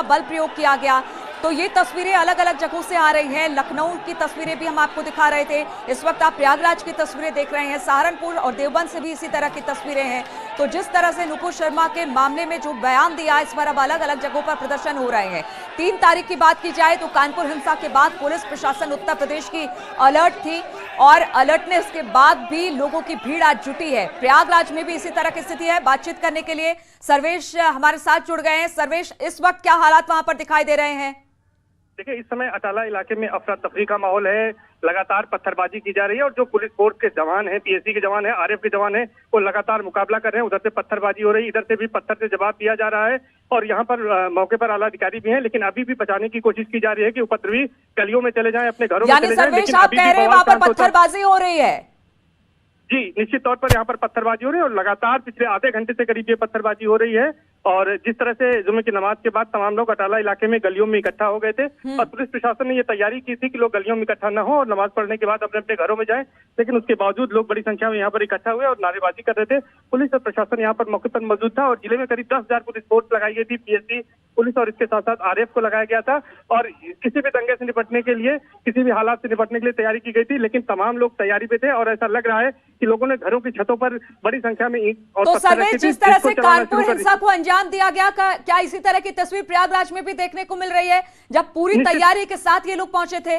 का बल प्रयोग किया गया। तो ये तस्वीरें अलग अलग जगहों से आ रही हैं। लखनऊ की तस्वीरें भी हम आपको दिखा रहे थे, इस वक्त आप प्रयागराज की तस्वीरें देख रहे हैं, सहारनपुर और देवबंद से भी इसी तरह की तस्वीरें हैं। तो जिस तरह से नुपुर शर्मा के मामले में जो बयान दिया, इस पर अब अलग अलग जगहों पर प्रदर्शन हो रहे हैं। 3 तारीख की बात की जाए तो कानपुर हिंसा के बाद पुलिस प्रशासन उत्तर प्रदेश की अलर्ट थी और अलर्टनेस के बाद भी लोगों की भीड़ आज जुटी है। प्रयागराज में भी इसी तरह की स्थिति है। बातचीत करने के लिए सर्वेश हमारे साथ जुड़ गए हैं। सर्वेश, इस वक्त क्या हालात वहां पर दिखाई दे रहे हैं? देखिए, इस समय अटाला इलाके में अफरा तफरी का माहौल है। लगातार पत्थरबाजी की जा रही है और जो पुलिस फोर्स के जवान हैं, पीएसी के जवान हैं, आरएफ के जवान हैं, वो लगातार मुकाबला कर रहे हैं। उधर से पत्थरबाजी हो रही है, इधर से भी पत्थर से जवाब दिया जा रहा है और यहाँ पर मौके पर आला अधिकारी भी हैं, लेकिन अभी भी बचाने की कोशिश की जा रही है कि उपद्रवी गलियों में चले जाएं, अपने घरों में चले जाएं। लेकिन आप कह रहे हैं वहां पर पत्थरबाजी हो रही है? जी, निश्चित तौर पर यहाँ पर पत्थरबाजी हो रही है और लगातार पिछले आधे घंटे से करीब ये पत्थरबाजी हो रही है। और जिस तरह से जुम्मे की नमाज के बाद तमाम लोग अटाला इलाके में गलियों में इकट्ठा हो गए थे और पुलिस प्रशासन ने ये तैयारी की थी कि लोग गलियों में इकट्ठा न हो और नमाज पढ़ने के बाद अपने अपने घरों में जाएं, लेकिन उसके बावजूद लोग बड़ी संख्या में यहाँ पर इकट्ठा हुए और नारेबाजी कर रहे थे। पुलिस और प्रशासन यहाँ पर मौके पर मौजूद था और जिले में करीब 10,000 पुलिस फोर्स लगाई गई थी, पीएससी पुलिस और इसके साथ साथ आरएफ को लगाया गया था और किसी भी दंगे से निपटने के लिए, किसी भी हालात से निपटने के लिए तैयारी की गई थी। लेकिन तमाम लोग तैयारी पे थे और ऐसा लग रहा है कि लोगों ने घरों की छतों पर बड़ी संख्या में ईंट और तो सर्वेश, जिस तरह से कानपुर हिंसा को अंजाम दिया गया, क्या इसी तरह की तस्वीर प्रयागराज में भी देखने को मिल रही है, जब पूरी तैयारी के साथ ये लोग पहुंचे थे?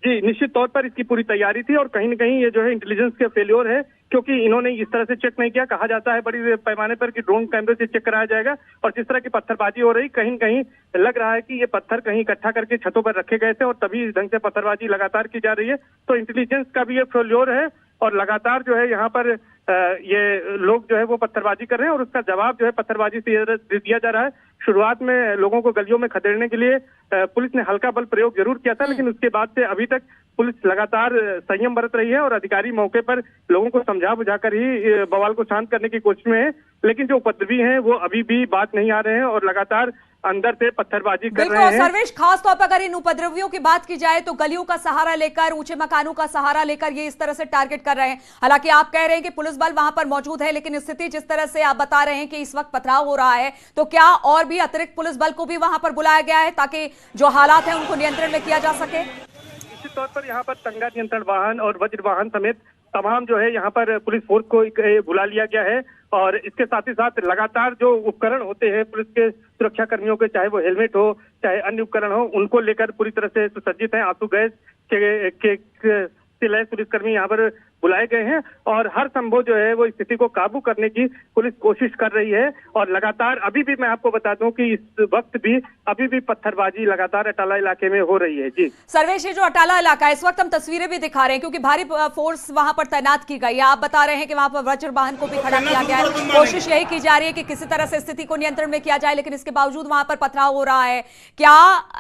जी, निश्चित तौर पर इसकी पूरी तैयारी थी और कहीं न कहीं ये जो है इंटेलिजेंस के फेल्योर है, क्योंकि इन्होंने इस तरह से चेक नहीं किया। कहा जाता है बड़ी पैमाने पर कि ड्रोन कैमरे से चेक कराया जाएगा और जिस तरह की पत्थरबाजी हो रही, कहीं न कहीं लग रहा है कि ये पत्थर कहीं इकट्ठा करके छतों पर रखे गए थे और तभी इस ढंग से पत्थरबाजी लगातार की जा रही है। तो इंटेलिजेंस का भी ये फेल्योर है और लगातार जो है यहाँ पर ये लोग जो है वो पत्थरबाजी कर रहे हैं और उसका जवाब जो है पत्थरबाजी से दिया जा रहा है। शुरुआत में लोगों को गलियों में खदेड़ने के लिए पुलिस ने हल्का बल प्रयोग जरूर किया था, लेकिन उसके बाद से अभी तक पुलिस लगातार संयम बरत रही है और अधिकारी मौके पर लोगों को समझा बुझाकर ही बवाल को शांत करने की कोशिश में है। लेकिन जो उपद्रवी हैं वो अभी भी बात नहीं आ रहे हैं और लगातार अंदर से पत्थरबाजी कर रहे हैं। सर्वेश, खास तौर पर अगर इन उपद्रवियों की बात की जाए तो गलियों का सहारा लेकर, ऊंचे मकानों का सहारा लेकर ये इस तरह से टारगेट कर रहे हैं। हालांकि आप कह रहे हैं कि पुलिस बल वहां पर मौजूद है, लेकिन स्थिति जिस तरह से आप बता रहे हैं कि इस वक्त पथराव हो रहा है, तो क्या और भी अतिरिक्त पुलिस बल को भी वहां पर बुलाया गया है ताकि जो हालात हैं उनको नियंत्रण में किया जा सके? निश्चित तौर पर यहाँ पर दंगा नियंत्रण वाहन और वज्र वाहन समेत तमाम जो है यहाँ पर पुलिस फोर्स को बुला लिया गया है और इसके साथ ही साथ लगातार जो उपकरण होते हैं पुलिस के सुरक्षा कर्मियों के, चाहे वो हेलमेट हो चाहे अन्य उपकरण हो, उनको लेकर पूरी तरह से सुसज्जित हैं। आंसू गैस के लैस पुलिसकर्मी यहाँ पर बुलाए गए हैं और हर संभव जो है वो स्थिति को काबू करने की पुलिस कोशिश कर रही है और लगातार अभी भी मैं आपको बता दूं कि इस वक्त भी अभी भी पत्थरबाजी लगातार अटाला इलाके में हो रही है। जी सर्वेश, जो अटाला इलाका है, इस वक्त हम तस्वीरें भी दिखा रहे हैं क्योंकि भारी फोर्स वहां पर तैनात की गई है। आप बता रहे हैं कि वहां पर वज्र वाहन को भी खड़ा किया गया है। कोशिश यही की जा रही है कि किसी तरह से स्थिति को नियंत्रण में किया जाए, लेकिन इसके बावजूद वहां पर पथराव हो रहा है। क्या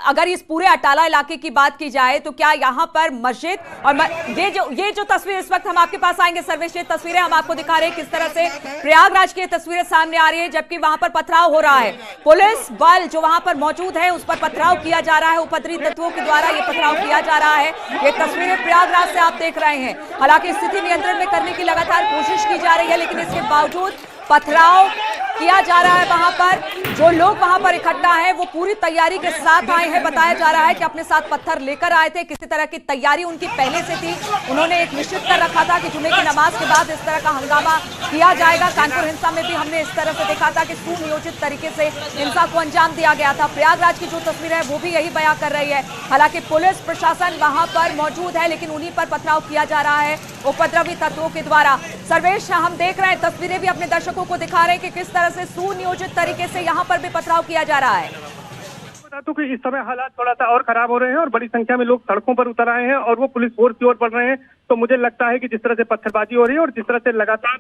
अगर इस पूरे अटाला इलाके की बात की जाए तो क्या यहाँ पर मस्जिद और ये जो तस्वीर इस वक्त हम आपके पास आएंगे सर्वेश, ये तस्वीरें हम आपको दिखा रहे हैं किस तरह से प्रयागराज की तस्वीरें सामने आ रही है, जबकि वहां पर पथराव हो रहा है। पुलिस बल जो वहां पर मौजूद है उस पर पथराव किया जा रहा है, उपद्रवी तत्वों के द्वारा ये पथराव किया जा रहा है। ये तस्वीरें प्रयागराज से आप देख रहे हैं। हालांकि स्थिति नियंत्रण में करने की लगातार कोशिश की जा रही है, लेकिन इसके बावजूद पथराव किया जा रहा है। वहां पर जो लोग वहां पर इकट्ठा हैं वो पूरी तैयारी के साथ आए हैं। बताया जा रहा है कि अपने साथ पत्थर लेकर आए थे, किसी तरह की तैयारी उनकी पहले से थी। उन्होंने एक निश्चित कर रखा था कि जुमे की नमाज के बाद इस तरह का हंगामा किया जाएगा। कानपुर हिंसा में भी हमने इस तरह से देखा था कि सुनियोजित तरीके से हिंसा को अंजाम दिया गया था। प्रयागराज की जो तस्वीर है वो भी यही बयां कर रही है। हालांकि पुलिस प्रशासन वहां पर मौजूद है, लेकिन उन्हीं पर पथराव किया जा रहा है उपद्रवी तत्वों के द्वारा। सर्वेश, हम देख रहे हैं तस्वीरें भी अपने दर्शकों को दिखा रहे हैं कि किस तरह से सुनियोजित तरीके से यहाँ पर भी पथराव किया जा रहा है। बता दूं कि इस समय हालात थोड़ा सा और खराब हो रहे हैं और बड़ी संख्या में लोग सड़कों पर उतर आए हैं और वो पुलिस फोर्स की ओर बढ़ रहे हैं। तो मुझे लगता है कि जिस तरह से पत्थरबाजी हो रही है और जिस तरह से लगातार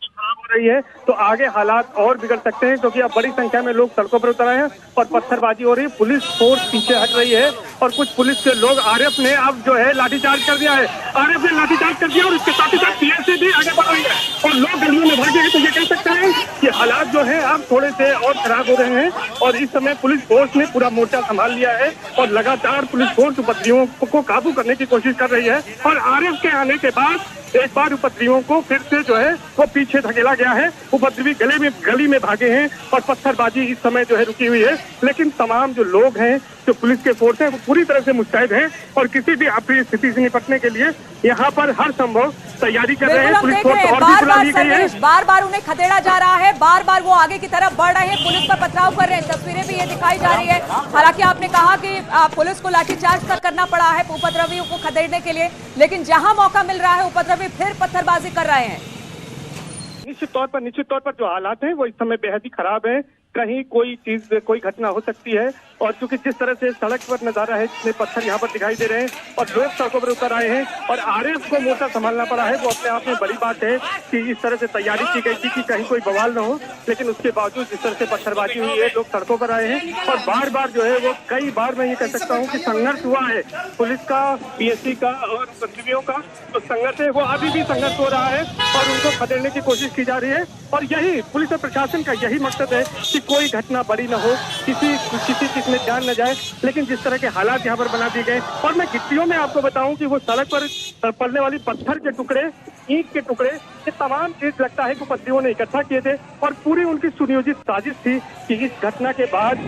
खराब हो रही है तो आगे हालात और बिगड़ सकते हैं, क्योंकि अब बड़ी संख्या में लोग सड़कों पर उतर आए हैं और पत्थरबाजी हो रही है। पुलिस फोर्स पीछे हट रही है और कुछ पुलिस के लोग, आरएफ ने अब जो है लाठीचार्ज कर दिया है। आरएफ ने लाठीचार्ज कर दिया और इसके साथ ही साथ पीएससी भी आगे बढ़ रही है और लोग गलियों में भागे हैं। तो ये कह सकते हैं कि हालात जो है अब थोड़े से और खराब हो रहे हैं और इस समय पुलिस फोर्स ने पूरा मोर्चा संभाल लिया है और लगातार पुलिस फोर्स उपद्रवियों को काबू करने की कोशिश कर रही है। और आरएफ के आने के बाद एक बार उपद्रवियों को फिर से जो है वो पीछे धकेला गया है। उपद्रवी गली में भागे हैं और पत्थरबाजी इस समय जो है रुकी हुई है, लेकिन तमाम जो लोग हैं, जो पुलिस के फोर्स हैं, वो पूरी तरह से मुस्तैद हैं और किसी भी अप्रिय स्थिति से निपटने के लिए यहाँ पर हर संभव तैयारी कर रहे हैं। पुलिस फोर्स और भी बुला ली गई है। बार बार उन्हें खदेड़ा जा रहा है, बार बार वो आगे की तरफ बढ़ रहे हैं, पुलिस पर पथराव कर रहे हैं। तस्वीरें भी ये दिखाई जा रही है। हालांकि आपने कहा कि पुलिस को लाठीचार्ज तक करना पड़ा है उपद्रवियों को खदेड़ने के लिए, लेकिन जहां मौका मिल रहा है उपद्रवी फिर पत्थरबाजी कर रहे हैं। निश्चित तौर पर जो हालात हैं वो इस समय बेहद ही खराब है। कहीं कोई घटना हो सकती है और चूंकि जिस तरह से सड़क पर नजारा है, जितने पत्थर यहाँ पर दिखाई दे रहे हैं और लोग सड़कों पर उतर आए हैं और आरएफ को मोर्चा संभालना पड़ा है, वो अपने आप में बड़ी बात है कि इस तरह से तैयारी की गई थी कि कहीं कोई बवाल न हो, लेकिन उसके बावजूद जिस तरह से पत्थरबाजी हुई है, लोग सड़कों पर आए हैं और बार बार जो है वो कई बार मैं ये कह सकता हूँ कि संघर्ष हुआ है पुलिस का, पीएससी का और उपद्रवियों का जो संघर्ष है वो अभी भी संघर्ष हो रहा है और उनको खदेड़ने की कोशिश की जा रही है। और यही पुलिस और प्रशासन का यही मकसद है कि कोई घटना बड़ी न हो, किसी चीज में जान न जाए, लेकिन जिस तरह के हालात यहाँ पर बना दिए गए। और मैं गिट्टियों में आपको बताऊं कि वो सड़क पर पड़ने वाली पत्थर के टुकड़े, ईंट के टुकड़े, ये तमाम चीज लगता है कि उपद्रवियों ने इकट्ठा किए थे और पूरी उनकी सुनियोजित साजिश थी कि इस घटना के बाद,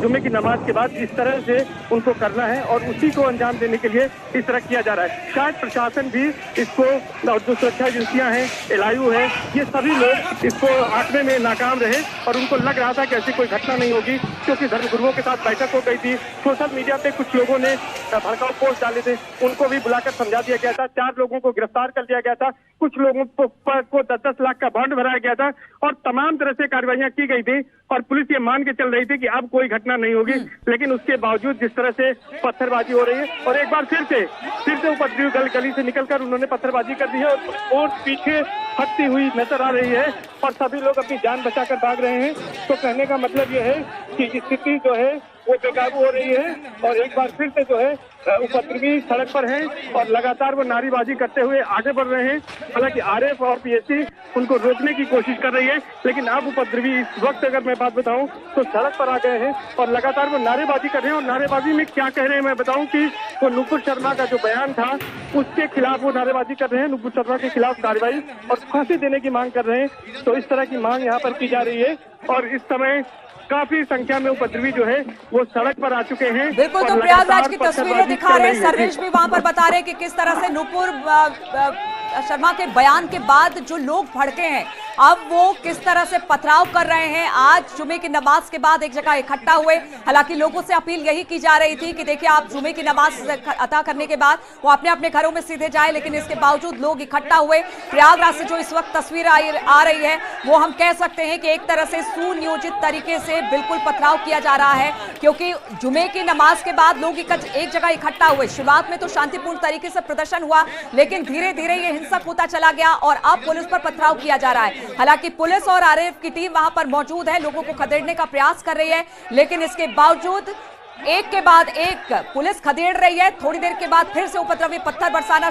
जुम्मे की नमाज के बाद इस तरह से उनको करना है और उसी को अंजाम देने के लिए इस तरह किया जा रहा है। शायद प्रशासन भी इसको, और जो सुरक्षा एजेंसियां हैं, एलआईयू है, ये सभी लोग इसको आंकने में नाकाम रहे और उनको लग रहा था कि ऐसी कोई घटना नहीं होगी, क्योंकि धर्मगुरुओं के साथ बैठक हो गई थी। सोशल मीडिया पे कुछ लोगों ने भड़काऊ पोस्ट डाले थे, उनको भी बुलाकर समझा दिया गया था। 4 लोगों को गिरफ्तार कर लिया गया था, कुछ लोगों को 10-10 लाख का बॉन्ड भराया गया था और तमाम तरह से कार्रवाइयां की गई थी और पुलिस ये मान के चल रही थी कि अब कोई घटना नहीं होगी, लेकिन उसके बावजूद जिस तरह से पत्थरबाजी हो रही है और एक बार फिर से उपद्रवी गली से निकलकर उन्होंने पत्थरबाजी कर दी है और पीछे हटती हुई नजर आ रही है और सभी लोग अपनी जान बचाकर भाग रहे हैं। तो कहने का मतलब यह है कि स्थिति जो है वो बेकाबू हो रही है और एक बार फिर से जो है उपद्रवी सड़क पर हैं और लगातार वो नारेबाजी करते हुए आगे बढ़ रहे हैं। हालांकि आरएफ और पीएससी उनको रोकने की कोशिश कर रही है, लेकिन अब उपद्रवी इस वक्त अगर मैं बात बताऊं तो सड़क पर आ गए हैं और लगातार वो नारेबाजी कर रहे हैं। और नारेबाजी में क्या कह रहे हैं मैं बताऊं कि वो नुपुर शर्मा का जो बयान था उसके खिलाफ वो नारेबाजी कर रहे हैं, नुपुर शर्मा के खिलाफ कार्रवाई और फांसी देने की मांग कर रहे हैं। तो इस तरह की मांग यहाँ पर की जा रही है और इस समय काफी संख्या में उपद्रवी जो है वो सड़क पर आ चुके हैं। बिल्कुल, तो प्रयागराज की तस्वीरें दिखा रहे हैं, सर्वेश भी वहां पर बता रहे हैं कि किस तरह से नुपुर शर्मा के बयान के बाद जो लोग भड़के हैं अब वो किस तरह से पथराव कर रहे हैं। आज जुमे की नमाज के बाद एक जगह इकट्ठा हुए। हालांकि लोगों से अपील यही की जा रही थी कि देखिए आप जुमे की नमाज अता करने के बाद वो अपने अपने घरों में सीधे जाए, लेकिन इसके बावजूद लोग इकट्ठा हुए। प्रयागराज से जो इस वक्त तस्वीर आ रही है वो हम कह सकते हैं कि एक तरह से सुनियोजित तरीके से बिल्कुल पथराव किया जा रहा है, क्योंकि जुमे की नमाज के बाद लोग एक जगह इकट्ठा हुए। शुरुआत में तो शांतिपूर्ण तरीके से प्रदर्शन हुआ, लेकिन धीरे धीरे ये हिंसक होता चला गया और अब पुलिस पर पथराव किया जा रहा है। हालांकि पुलिस और आरएफ की टीम वहां पर मौजूद है, लोगों को खदेड़ने का प्रयास कर रही है, लेकिन इसके बावजूद एक के बाद एक पुलिस खदेड़ रही है। थोड़ी देर के बाद फिर से उपद्रवी पत्थर बरसाना